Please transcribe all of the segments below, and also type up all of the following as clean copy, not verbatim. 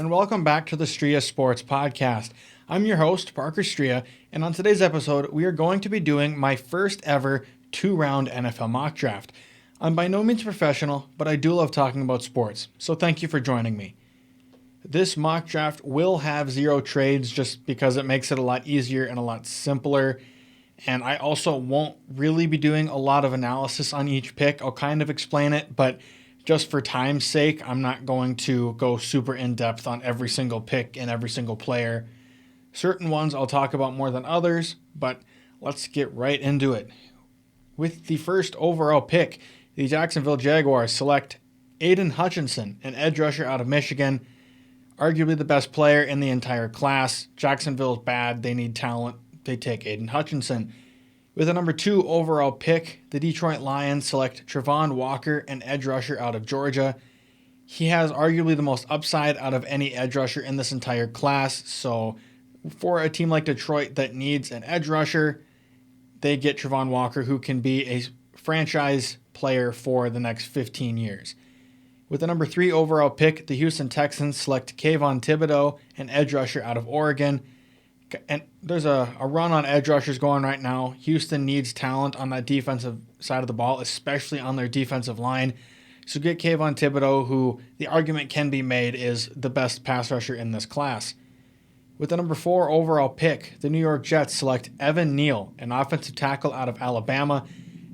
and welcome back to the Striha Sports Podcast. I'm your host, Parker Striha, and on today's episode, we are going to be doing my first ever 2-round NFL mock draft. I'm by no means professional, but I do love talking about sports, so thank you for joining me. This mock draft will have 0 trades just because it makes it a lot easier and a lot simpler, and I also won't really be doing a lot of analysis on each pick. I'll kind of explain it, but just for time's sake, I'm not going to go super in-depth on every single pick and every single player. Certain ones I'll talk about more than others, but let's get right into it. With the first overall pick, the Jacksonville Jaguars select Aiden Hutchinson, an edge rusher out of Michigan, arguably the best player in the entire class. Jacksonville's bad, they need talent, they take Aiden Hutchinson. With the number 2 overall pick, the Detroit Lions select Travon Walker, an edge rusher out of Georgia. He has arguably the most upside out of any edge rusher in this entire class, so for a team like Detroit that needs an edge rusher, they get Travon Walker, who can be a franchise player for the next 15 years. With the number 3 overall pick, the Houston Texans select Kayvon Thibodeau, an edge rusher out of Oregon. And there's a run on edge rushers going right now. Houston needs talent on that defensive side of the ball, especially on their defensive line. So get Kayvon Thibodeau, who the argument can be made is the best pass rusher in this class. With the number 4 overall pick, the New York Jets select Evan Neal, an offensive tackle out of Alabama.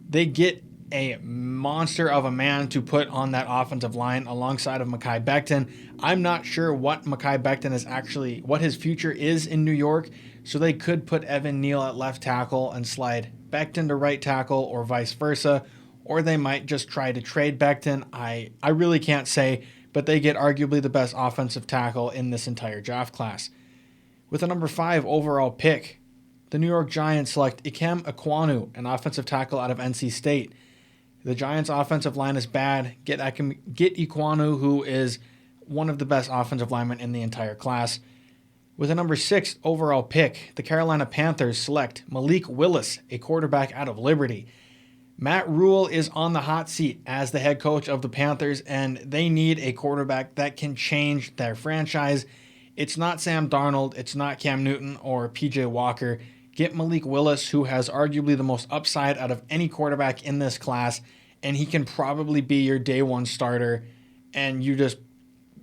They get a monster of a man to put on that offensive line alongside of Mekhi Becton. I'm not sure what Mekhi Becton is actually, what his future is in New York, so they could put Evan Neal at left tackle and slide Becton to right tackle or vice versa, or they might just try to trade Becton. I really can't say, but they get arguably the best offensive tackle in this entire draft class. With the number 5 overall pick, the New York Giants select Ikem Ekwonu, an offensive tackle out of NC State. The Giants' offensive line is bad. Get Ekwonu, who is one of the best offensive linemen in the entire class. With the number 6 overall pick, the Carolina Panthers select Malik Willis, a quarterback out of Liberty. Matt Rule is on the hot seat as the head coach of the Panthers, and they need a quarterback that can change their franchise. It's not Sam Darnold, it's not Cam Newton or PJ Walker. Get Malik Willis, who has arguably the most upside out of any quarterback in this class, and he can probably be your day one starter, and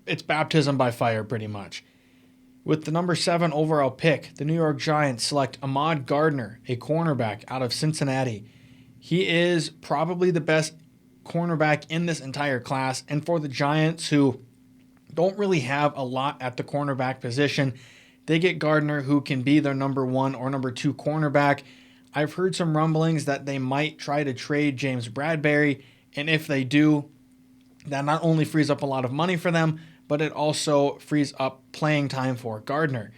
it's baptism by fire pretty much. With the number 7 overall pick, the New York Giants select Ahmad Gardner, a cornerback out of Cincinnati. He is probably the best cornerback in this entire class, and for the Giants, who don't really have a lot at the cornerback position, they get Gardner, who can be their number 1 or number 2 cornerback. I've heard some rumblings that they might try to trade James Bradbury, and if they do, that not only frees up a lot of money for them, but it also frees up playing time for Gardner.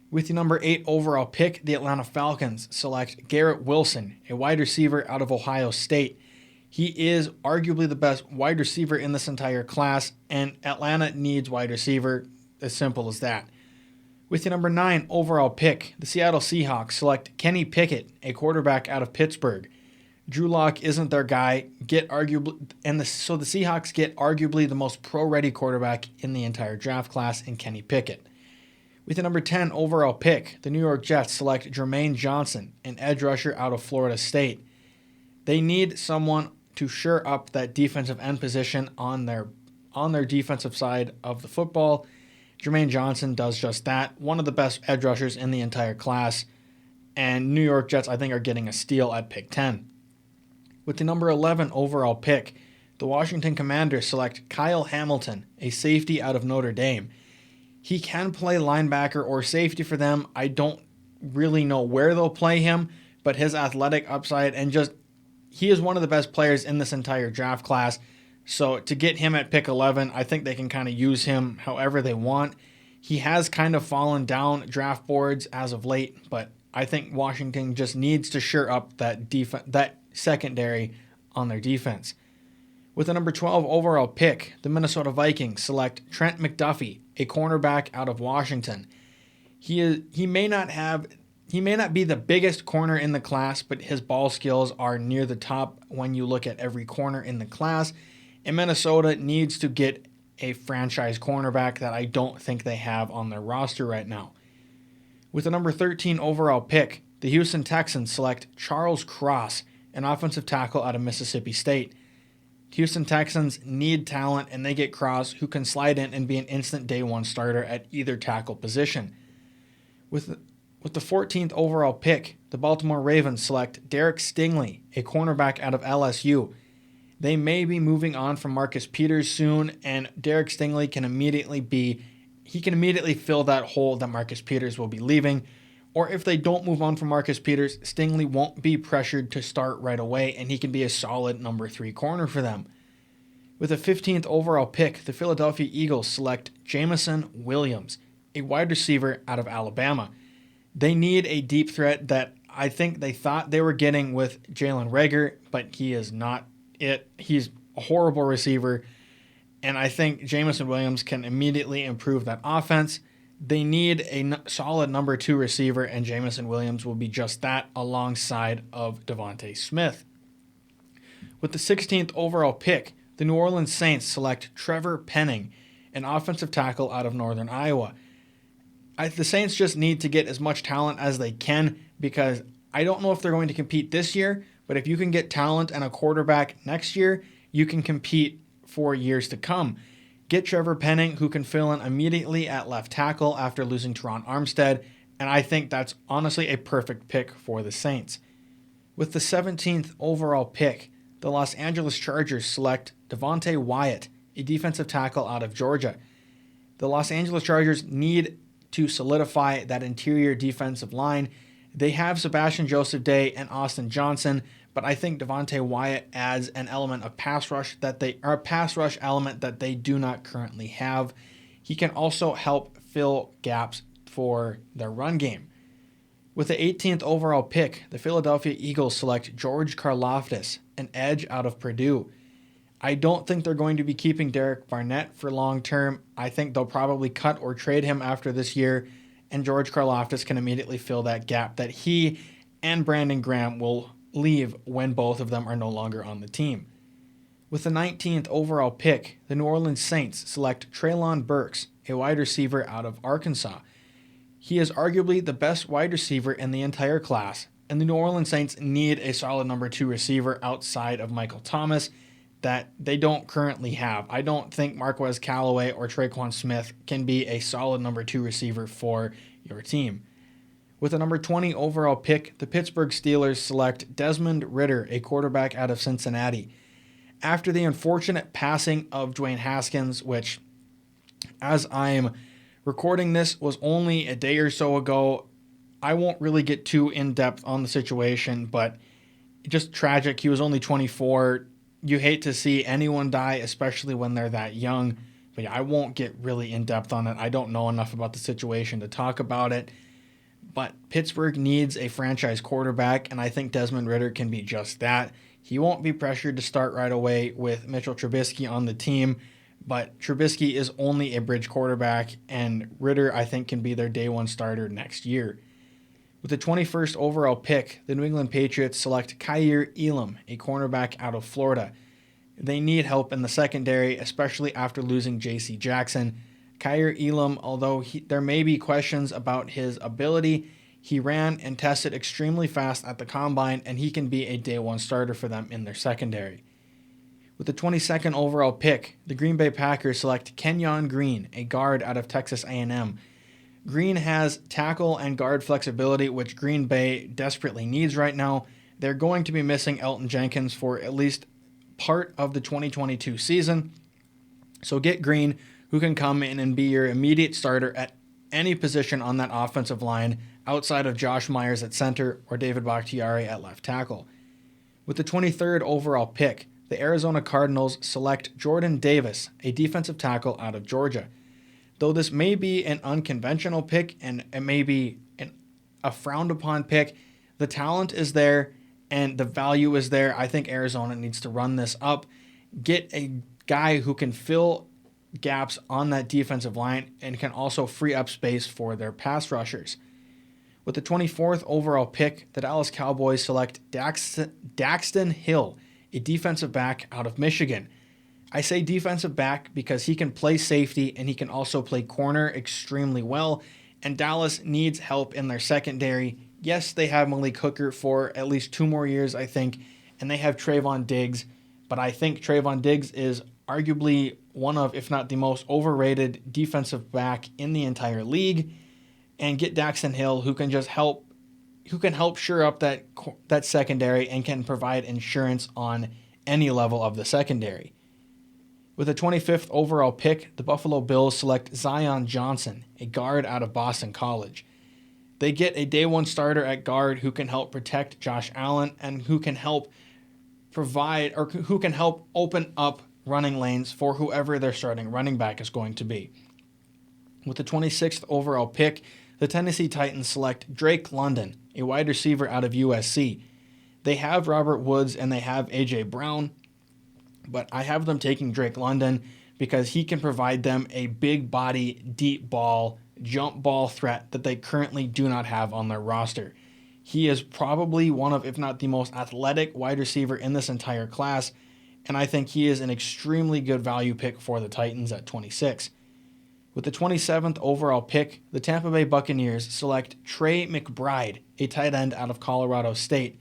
With the number 8 overall pick, the Atlanta Falcons select Garrett Wilson, a wide receiver out of Ohio State. He is arguably the best wide receiver in this entire class, and Atlanta needs wide receiver, as simple as that. With the number 9 overall pick, the Seattle Seahawks select Kenny Pickett, a quarterback out of Pittsburgh. Drew Lock isn't their guy. So the Seahawks get arguably the most pro-ready quarterback in the entire draft class in Kenny Pickett. With the number 10 overall pick, the New York Jets select Jermaine Johnson, an edge rusher out of Florida State. They need someone to shore up that defensive end position on their defensive side of the football. Jermaine Johnson does just that. One of the best edge rushers in the entire class. And New York Jets, I think, are getting a steal at pick 10. With the number 11 overall pick, the Washington Commanders select Kyle Hamilton, a safety out of Notre Dame. He can play linebacker or safety for them. I don't really know where they'll play him, but his athletic upside and he is one of the best players in this entire draft class. So to get him at pick 11, I think they can kind of use him however they want. He has kind of fallen down draft boards as of late, but I think Washington just needs to shore up that secondary on their defense. With the number 12 overall pick, the Minnesota Vikings select Trent McDuffie, a cornerback out of Washington. He may not be the biggest corner in the class, but his ball skills are near the top when you look at every corner in the class. And Minnesota needs to get a franchise cornerback that I don't think they have on their roster right now. With the number 13 overall pick, the Houston Texans select Charles Cross, an offensive tackle out of Mississippi State. Houston Texans need talent, and they get Cross, who can slide in and be an instant day one starter at either tackle position. With the 14th overall pick, the Baltimore Ravens select Derek Stingley, a cornerback out of LSU. They may be moving on from Marcus Peters soon, and Derek Stingley can immediately fill that hole that Marcus Peters will be leaving. Or if they don't move on from Marcus Peters, Stingley won't be pressured to start right away, and he can be a solid number 3 corner for them. With the 15th overall pick, the Philadelphia Eagles select Jameson Williams, a wide receiver out of Alabama. They need a deep threat that I think they thought they were getting with Jalen Reagor, but he is not it. He's a horrible receiver, and I think Jameson Williams can immediately improve that offense. They need a solid number 2 receiver, and Jameson Williams will be just that alongside of Devontae Smith. With the 16th overall pick, the New Orleans Saints select Trevor Penning, an offensive tackle out of Northern Iowa. The Saints just need to get as much talent as they can, because I don't know if they're going to compete this year, but if you can get talent and a quarterback next year, you can compete for years to come. Get Trevor Penning, who can fill in immediately at left tackle after losing Teron Armstead, and I think that's honestly a perfect pick for the Saints. With the 17th overall pick, the Los Angeles Chargers select Devontae Wyatt, a defensive tackle out of Georgia. The Los Angeles Chargers need to solidify that interior defensive line. They have Sebastian Joseph Day and Austin Johnson, but I think Devontae Wyatt adds an element of pass rush element that they do not currently have. He can also help fill gaps for their run game. With the 18th overall pick, the Philadelphia Eagles select George Karlaftis, an edge out of Purdue. I don't think they're going to be keeping Derek Barnett for long term. I think they'll probably cut or trade him after this year, and George Karlaftis can immediately fill that gap that he and Brandon Graham will leave when both of them are no longer on the team. With the 19th overall pick, the New Orleans Saints select Treylon Burks, a wide receiver out of Arkansas. He is arguably the best wide receiver in the entire class, and the New Orleans Saints need a solid number 2 receiver outside of Michael Thomas that they don't currently have. I don't think Marquez Callaway or Traquan Smith can be a solid number 2 receiver for your team. With the number 20 overall pick, the Pittsburgh Steelers select Desmond Ridder, a quarterback out of Cincinnati. After the unfortunate passing of Dwayne Haskins, which, as I'm recording this, was only a day or so ago, I won't really get too in-depth on the situation, but just tragic. He was only 24. You hate to see anyone die, especially when they're that young. But yeah, I won't get really in-depth on it. I don't know enough about the situation to talk about it. But Pittsburgh needs a franchise quarterback, and I think Desmond Ridder can be just that. He won't be pressured to start right away with Mitchell Trubisky on the team, but Trubisky is only a bridge quarterback, and Ridder, I think, can be their day one starter next year. With the 21st overall pick, the New England Patriots select Kaiir Elam, a cornerback out of Florida. They need help in the secondary, especially after losing J.C. Jackson. Kaiir Elam, although there may be questions about his ability, he ran and tested extremely fast at the combine, and he can be a day one starter for them in their secondary. With the 22nd overall pick, the Green Bay Packers select Kenyon Green, a guard out of Texas A&M. Green has tackle and guard flexibility, which Green Bay desperately needs right now. They're going to be missing Elton Jenkins for at least part of the 2022 season. So get Green, who can come in and be your immediate starter at any position on that offensive line outside of Josh Myers at center or David Bakhtiari at left tackle. With the 23rd overall pick, the Arizona Cardinals select Jordan Davis, a defensive tackle out of Georgia. Though this may be an unconventional pick and it may be a frowned upon pick, the talent is there and the value is there. I think Arizona needs to run this up, get a guy who can fill gaps on that defensive line and can also free up space for their pass rushers. With the 24th overall pick, the Dallas Cowboys select Daxton Hill, a defensive back out of Michigan. I say defensive back because he can play safety and he can also play corner extremely well. And Dallas needs help in their secondary. Yes, they have Malik Hooker for at least 2 more years, I think, and they have Trayvon Diggs. But I think Trayvon Diggs is arguably one of, if not the most overrated defensive back in the entire league. And get Daxton Hill, who can help shore up that secondary and can provide insurance on any level of the secondary. With the 25th overall pick, the Buffalo Bills select Zion Johnson, a guard out of Boston College. They get a day one starter at guard who can help protect Josh Allen and who can help open up running lanes for whoever their starting running back is going to be. With the 26th overall pick, the Tennessee Titans select Drake London, a wide receiver out of USC. They have Robert Woods and they have A.J. Brown, but I have them taking Drake London because he can provide them a big body, deep ball, jump ball threat that they currently do not have on their roster. He is probably one of, if not the most athletic wide receiver in this entire class, and I think he is an extremely good value pick for the Titans at 26. With the 27th overall pick, the Tampa Bay Buccaneers select Trey McBride, a tight end out of Colorado State.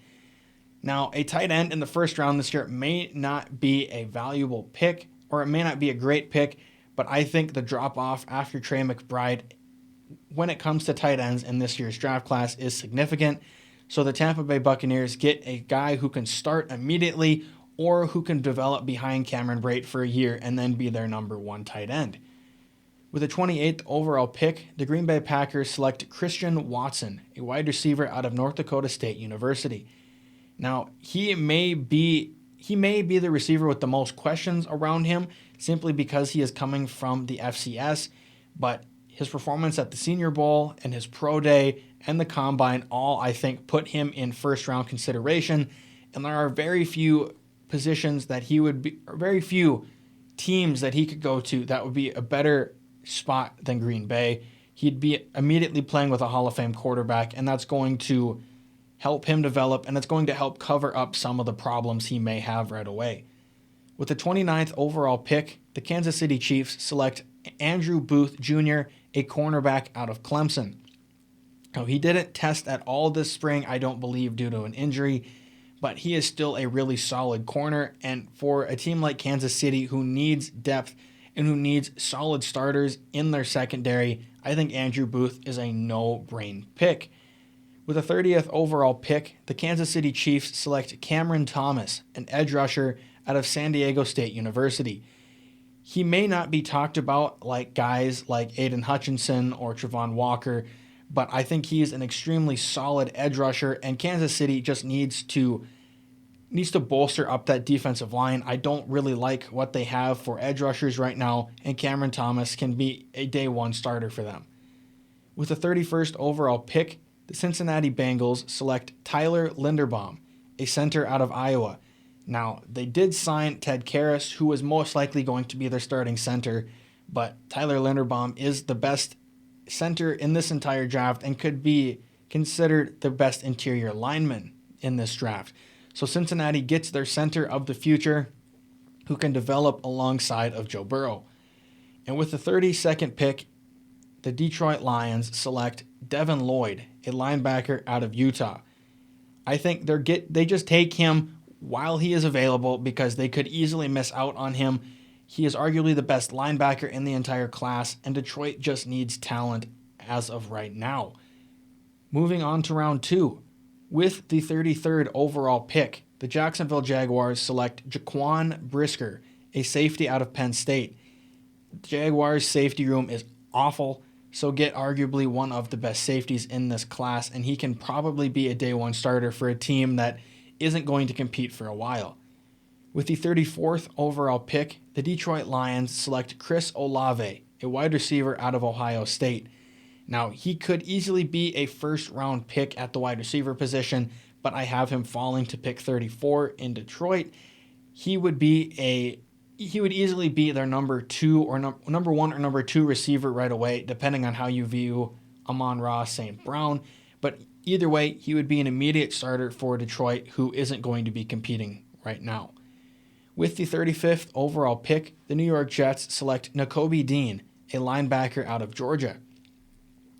Now, a tight end in the first round this year may not be a valuable pick, or it may not be a great pick, but I think the drop-off after Trey McBride when it comes to tight ends in this year's draft class is significant. So the Tampa Bay Buccaneers get a guy who can start immediately or who can develop behind Cameron Brate for a year and then be their number 1 tight end. With the 28th overall pick, the Green Bay Packers select Christian Watson, a wide receiver out of North Dakota State University. Now, he may be the receiver with the most questions around him simply because he is coming from the FCS, but his performance at the Senior Bowl and his pro day and the combine all, I think, put him in first-round consideration, and there are very few positions that he would be, or very few teams that he could go to that would be a better spot than Green Bay. He'd be immediately playing with a Hall of Fame quarterback, and that's going to help him develop, and it's going to help cover up some of the problems he may have right away. With the 29th overall pick, the Kansas City Chiefs select Andrew Booth Jr., a cornerback out of Clemson. Now, he didn't test at all this spring, I don't believe, due to an injury, but he is still a really solid corner, and for a team like Kansas City who needs depth and who needs solid starters in their secondary, I think Andrew Booth is a no-brain pick. With the 30th overall pick, the Kansas City Chiefs select Cameron Thomas, an edge rusher out of San Diego State University. He may not be talked about like guys like Aiden Hutchinson or Travon Walker, but I think he's an extremely solid edge rusher, and Kansas City just needs to bolster up that defensive line. I don't really like what they have for edge rushers right now, and Cameron Thomas can be a day one starter for them. With the 31st overall pick, the Cincinnati Bengals select Tyler Linderbaum, a center out of Iowa. Now, they did sign Ted Karras, who was most likely going to be their starting center, but Tyler Linderbaum is the best center in this entire draft and could be considered the best interior lineman in this draft. So Cincinnati gets their center of the future who can develop alongside of Joe Burrow. And with the 32nd pick, the Detroit Lions select Devin Lloyd, a linebacker out of Utah. I think they just take him while he is available because they could easily miss out on him. He is arguably the best linebacker in the entire class, and Detroit just needs talent as of right now. Moving on to round 2. With the 33rd overall pick, the Jacksonville Jaguars select Jaquan Brisker, a safety out of Penn State. The Jaguars' safety room is awful, so get arguably one of the best safeties in this class, and he can probably be a day one starter for a team that isn't going to compete for a while. With the 34th overall pick, the Detroit Lions select Chris Olave, a wide receiver out of Ohio State. Now, he could easily be a first-round pick at the wide receiver position, but I have him falling to pick 34 in Detroit. He would easily be their number 2 or number 1 or number 2 receiver right away, depending on how you view Amon-Ra St. Brown. But either way, he would be an immediate starter for Detroit, who isn't going to be competing right now. With the 35th overall pick, the New York Jets select Nakobe Dean, a linebacker out of Georgia.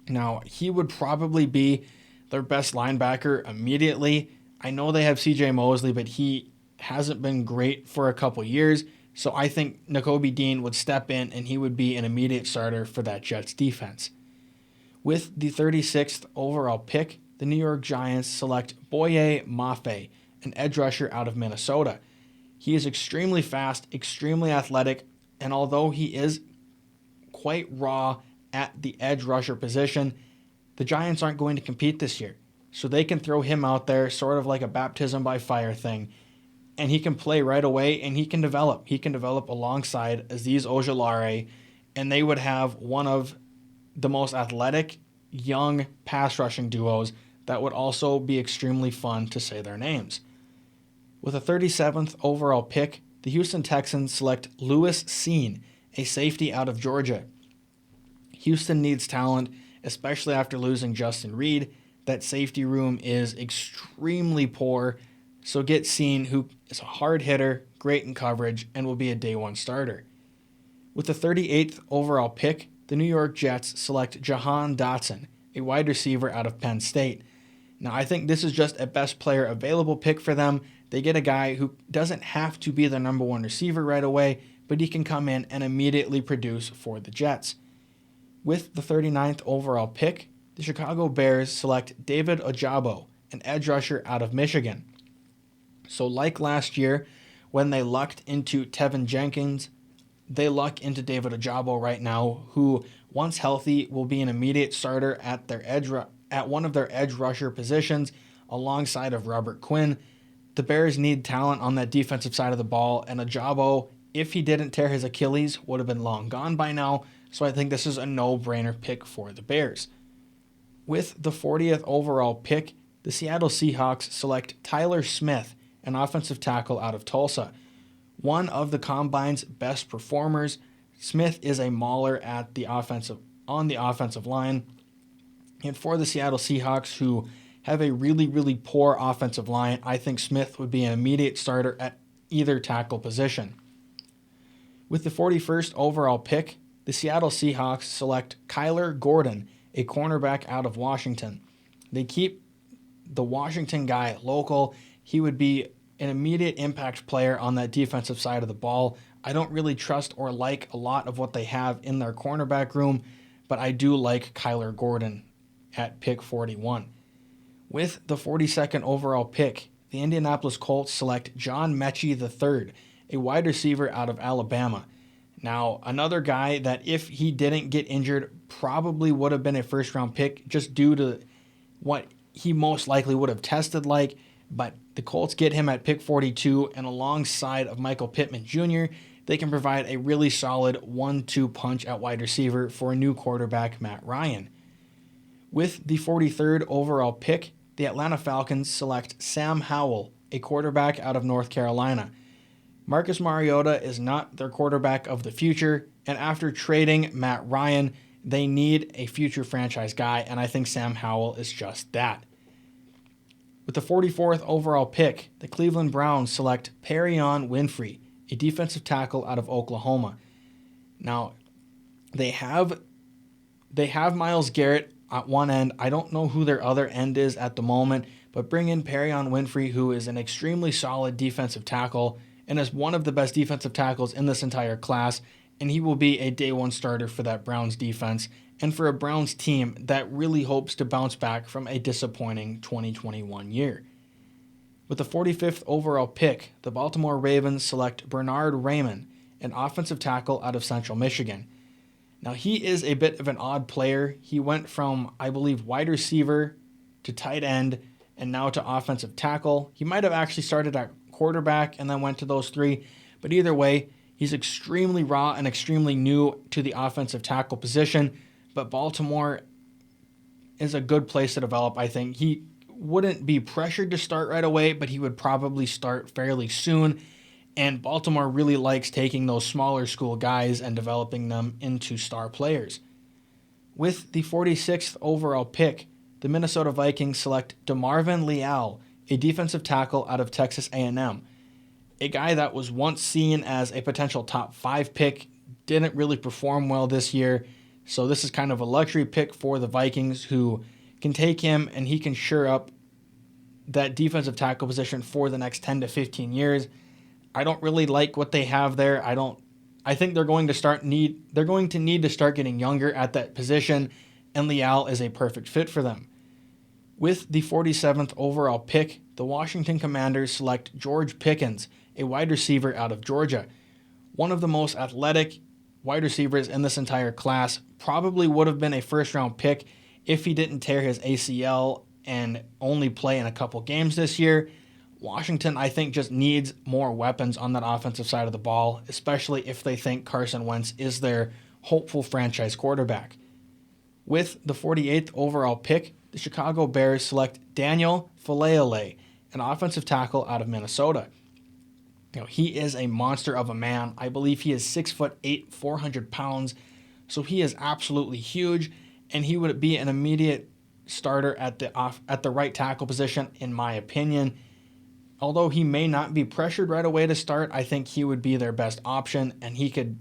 Now, he would probably be their best linebacker immediately. I know they have CJ Mosley, but he hasn't been great for a couple years. So I think Nakobe Dean would step in and he would be an immediate starter for that Jets defense. With the 36th overall pick, the New York Giants select Boye Mafe, an edge rusher out of Minnesota. He is extremely fast, extremely athletic, and although he is quite raw at the edge rusher position, the Giants aren't going to compete this year. So they can throw him out there sort of like a baptism by fire thing, and he can play right away and he can develop. He can develop alongside Azeez Ojulari, and they would have one of the most athletic young pass rushing duos that would also be extremely fun to say their names. With a 37th overall pick, the Houston Texans select Lewis Cine, a safety out of Georgia. Houston needs talent, especially after losing Justin Reed. That safety room is extremely poor, so get Cine, who is a hard hitter, great in coverage, and will be a day one starter. With the 38th overall pick, the New York Jets select Jahan Dotson, a wide receiver out of Penn State. Now, I think this is just a best player available pick for them. They get a guy who doesn't have to be the number one receiver right away, but he can come in and immediately produce for the Jets. With the 39th overall pick, the Chicago Bears select David Ojabo, an edge rusher out of Michigan. So like last year, when they lucked into Tevin Jenkins, they luck into David Ojabo right now, who, once healthy, will be an immediate starter at one of their edge rusher positions alongside of Robert Quinn. The Bears need talent on that defensive side of the ball, and Ojabo, if he didn't tear his Achilles, would have been long gone by now, so I think this is a no-brainer pick for the Bears. With the 40th overall pick, the Seattle Seahawks select Tyler Smith, an offensive tackle out of Tulsa. One of the Combine's best performers, Smith is a mauler on the offensive line. And for the Seattle Seahawks, who have a really, really poor offensive line, I think Smith would be an immediate starter at either tackle position. With the 41st overall pick, the Seattle Seahawks select Kyler Gordon, a cornerback out of Washington. They keep the Washington guy local. He would be an immediate impact player on that defensive side of the ball. I don't really trust or like a lot of what they have in their cornerback room, but I do like Kyler Gordon at pick 41. With the 42nd overall pick, the Indianapolis Colts select John Mechie III, a wide receiver out of Alabama. Now, another guy that if he didn't get injured probably would have been a first-round pick just due to what he most likely would have tested like, but the Colts get him at pick 42, and alongside of Michael Pittman Jr., they can provide a really solid 1-2 punch at wide receiver for a new quarterback, Matt Ryan. With the 43rd overall pick, the Atlanta Falcons select Sam Howell, a quarterback out of North Carolina. Marcus Mariota is not their quarterback of the future, and after trading Matt Ryan, they need a future franchise guy, and I think Sam Howell is just that. With the 44th overall pick, the Cleveland Browns select Perion Winfrey, a defensive tackle out of Oklahoma. Now, they have Myles Garrett at one end. I don't know who their other end is at the moment, but bring in Perion Winfrey, who is an extremely solid defensive tackle and is one of the best defensive tackles in this entire class, and he will be a day one starter for that Browns defense and for a Browns team that really hopes to bounce back from a disappointing 2021 year. With the 45th overall pick, the Baltimore Ravens select Bernard Raymond, an offensive tackle out of Central Michigan. Now, he is a bit of an odd player. He went from, I believe, wide receiver to tight end and now to offensive tackle. He might have actually started at quarterback and then went to those three, but either way, he's extremely raw and extremely new to the offensive tackle position, but Baltimore is a good place to develop, I think. He wouldn't be pressured to start right away, but he would probably start fairly soon, and Baltimore really likes taking those smaller school guys and developing them into star players. With the 46th overall pick, the Minnesota Vikings select DeMarvin Leal, a defensive tackle out of Texas A&M. A guy that was once seen as a potential top 5 pick, didn't really perform well this year. So this is kind of a luxury pick for the Vikings, who can take him and he can shore up that defensive tackle position for the next 10 to 15 years. I don't really like what they have there. I think they're going to need to start getting younger at that position, and Leal is a perfect fit for them. With the 47th overall pick, the Washington Commanders select George Pickens, a wide receiver out of Georgia. One of the most athletic wide receivers in this entire class, probably would have been a first-round pick if he didn't tear his ACL and only play in a couple games this year. Washington, I think, just needs more weapons on that offensive side of the ball, especially if they think Carson Wentz is their hopeful franchise quarterback. With the 48th overall pick, the Chicago Bears select Daniel Faalele, an offensive tackle out of Minnesota. He is a monster of a man. I believe he is 6'8", 400 pounds, so he is absolutely huge, and he would be an immediate starter at the right tackle position, in my opinion. Although he may not be pressured right away to start, I think he would be their best option, and he could,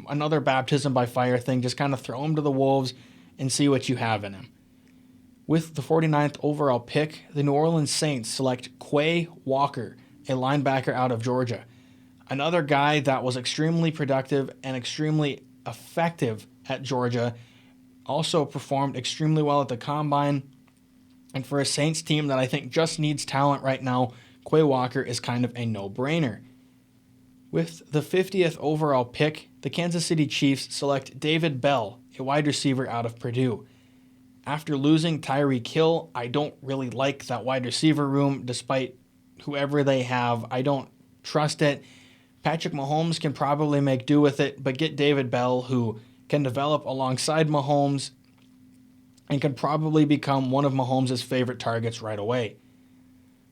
another baptism by fire thing, just kind of throw him to the wolves and see what you have in him. With the 49th overall pick, the New Orleans Saints select Quay Walker, a linebacker out of Georgia. Another guy that was extremely productive and extremely effective at Georgia, also performed extremely well at the Combine, and for a Saints team that I think just needs talent right now, Quay Walker is kind of a no-brainer. With the 50th overall pick, the Kansas City Chiefs select David Bell, a wide receiver out of Purdue. After losing Tyreek Hill, I don't really like that wide receiver room, despite whoever they have. I don't trust it. Patrick Mahomes can probably make do with it, but get David Bell, who can develop alongside Mahomes and can probably become one of Mahomes' favorite targets right away.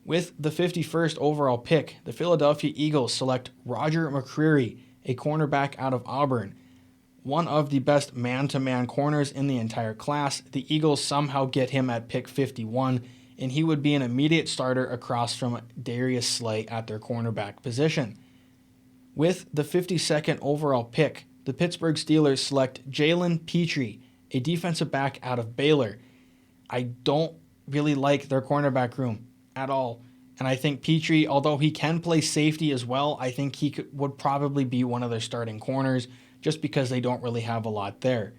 With the 51st overall pick, the Philadelphia Eagles select Roger McCreary, a cornerback out of Auburn. One of the best man-to-man corners in the entire class, the Eagles somehow get him at pick 51, and he would be an immediate starter across from Darius Slay at their cornerback position. With the 52nd overall pick, the Pittsburgh Steelers select Jalen Petrie, a defensive back out of Baylor. I don't really like their cornerback room at all. And I think Petrie, although he can play safety as well, I think he would probably be one of their starting corners just because they don't really have a lot there.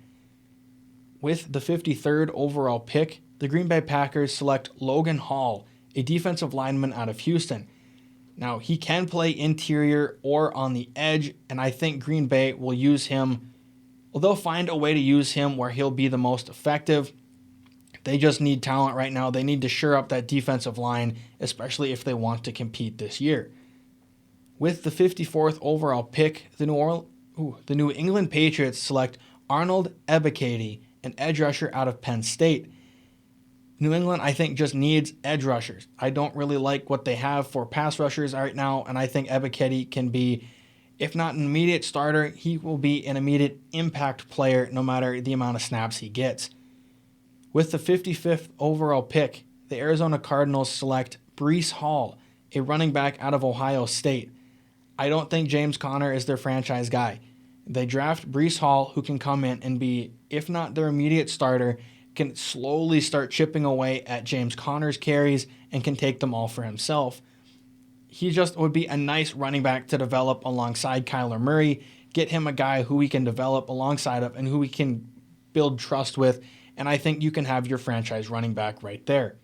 With the 53rd overall pick, the Green Bay Packers select Logan Hall, a defensive lineman out of Houston. Now, he can play interior or on the edge, and I think Green Bay will use him. Well, they'll find a way to use him where he'll be the most effective. They just need talent right now. They need to shore up that defensive line, especially if they want to compete this year. With the 54th overall pick, the New England Patriots select Arnold Ebiketie, an edge rusher out of Penn State. New England, I think, just needs edge rushers. I don't really like what they have for pass rushers right now, and I think Ebiketie can be, if not an immediate starter, he will be an immediate impact player no matter the amount of snaps he gets. With the 55th overall pick, the Arizona Cardinals select Breece Hall, a running back out of Ohio State. I don't think James Conner is their franchise guy. They draft Breece Hall, who can come in and be, if not their immediate starter, can slowly start chipping away at James Conner's carries and can take them all for himself. He just would be a nice running back to develop alongside Kyler Murray, get him a guy who he can develop alongside of and who he can build trust with, and I think you can have your franchise running back right there.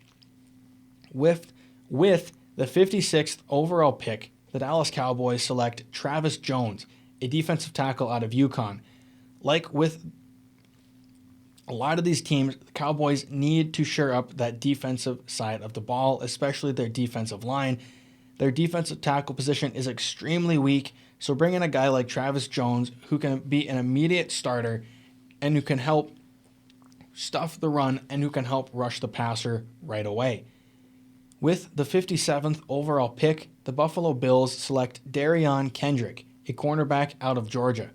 With the 56th overall pick, the Dallas Cowboys select Travis Jones, a defensive tackle out of UConn. Like with a lot of these teams, the Cowboys need to shore up that defensive side of the ball, especially their defensive line. Their defensive tackle position is extremely weak, so bring in a guy like Travis Jones who can be an immediate starter and who can help stuff the run and who can help rush the passer right away. With the 57th overall pick, the Buffalo Bills select Darion Kendrick, a cornerback out of Georgia.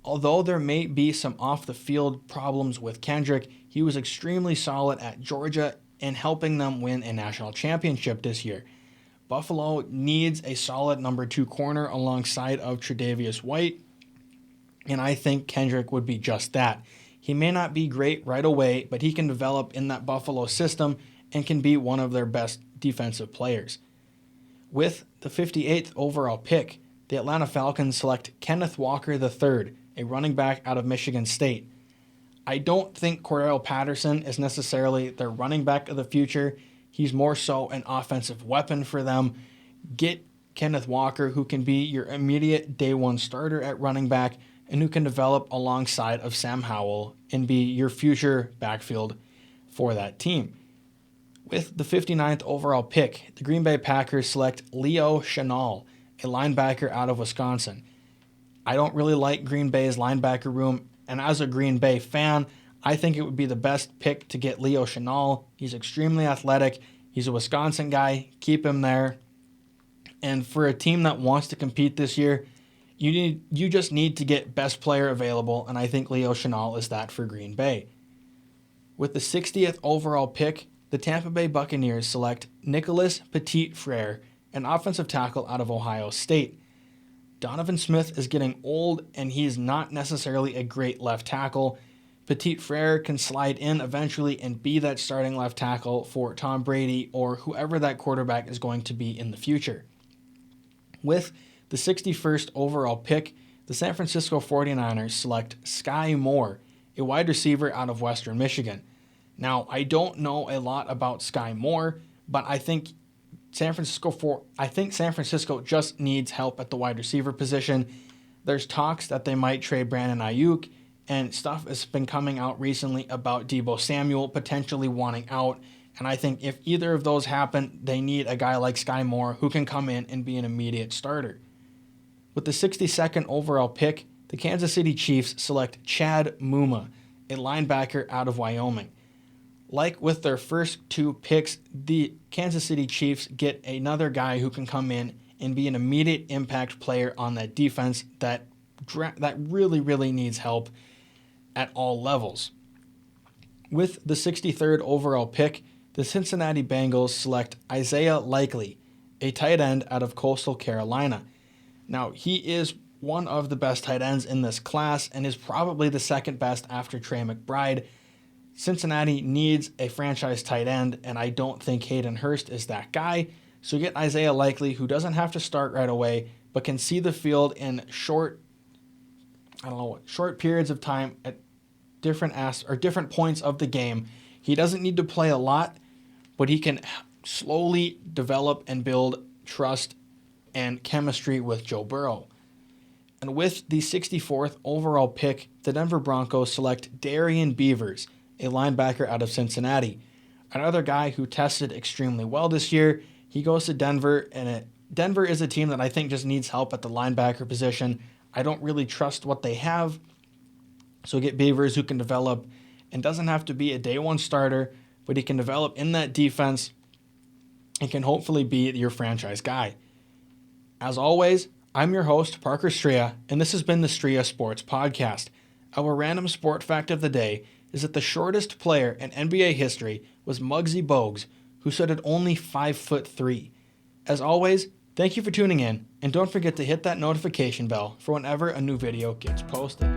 Although there may be some off-the-field problems with Kendrick, he was extremely solid at Georgia in helping them win a national championship this year. Buffalo needs a solid number 2 corner alongside of Tre'Davious White, and I think Kendrick would be just that. He may not be great right away, but he can develop in that Buffalo system and can be one of their best defensive players. With the 58th overall pick, the Atlanta Falcons select Kenneth Walker III, a running back out of Michigan State. I don't think Cordell Patterson is necessarily their running back of the future. He's more so an offensive weapon for them. Get Kenneth Walker, who can be your immediate day one starter at running back and who can develop alongside of Sam Howell and be your future backfield for that team. With the 59th overall pick, the Green Bay Packers select Leo Chenal, a linebacker out of Wisconsin. I don't really like Green Bay's linebacker room, and as a Green Bay fan, I think it would be the best pick to get Leo Chenal. He's extremely athletic. He's a Wisconsin guy. Keep him there. And for a team that wants to compete this year, you just need to get best player available, and I think Leo Chenal is that for Green Bay. With the 60th overall pick, the Tampa Bay Buccaneers select Nicholas Petit-Frere, an offensive tackle out of Ohio State. Donovan Smith is getting old, and he's not necessarily a great left tackle. Petit-Frere can slide in eventually and be that starting left tackle for Tom Brady or whoever that quarterback is going to be in the future. With the 61st overall pick, the San Francisco 49ers select Sky Moore, a wide receiver out of Western Michigan. Now, I don't know a lot about Sky Moore, but I think San Francisco just needs help at the wide receiver position. There's talks that they might trade Brandon Ayuk, and stuff has been coming out recently about Deebo Samuel potentially wanting out. And I think if either of those happen, they need a guy like Sky Moore who can come in and be an immediate starter. With the 62nd overall pick, the Kansas City Chiefs select Chad Muma, a linebacker out of Wyoming. Like with their first 2 picks, the Kansas City Chiefs get another guy who can come in and be an immediate impact player on that defense that really, really needs help at all levels. With the 63rd overall pick, the Cincinnati Bengals select Isaiah Likely, a tight end out of Coastal Carolina. Now, he is one of the best tight ends in this class and is probably the second best after Trey McBride. Cincinnati needs a franchise tight end, and I don't think Hayden Hurst is that guy. So get Isaiah Likely, who doesn't have to start right away, but can see the field in short periods of time at different points of the game. He doesn't need to play a lot, but he can slowly develop and build trust and chemistry with Joe Burrow. And with the 64th overall pick, the Denver Broncos select Darian Beavers, a linebacker out of Cincinnati. Another guy who tested extremely well this year. He goes to Denver, and Denver is a team that I think just needs help at the linebacker position. I don't really trust what they have, so get Beavers who can develop and doesn't have to be a day one starter, but he can develop in that defense and can hopefully be your franchise guy. As always, I'm your host, Parker Striha, and this has been the Striha Sports Podcast. Our random sport fact of the day is that the shortest player in NBA history was Muggsy Bogues, who stood at only 5'3". As always, thank you for tuning in, and don't forget to hit that notification bell for whenever a new video gets posted.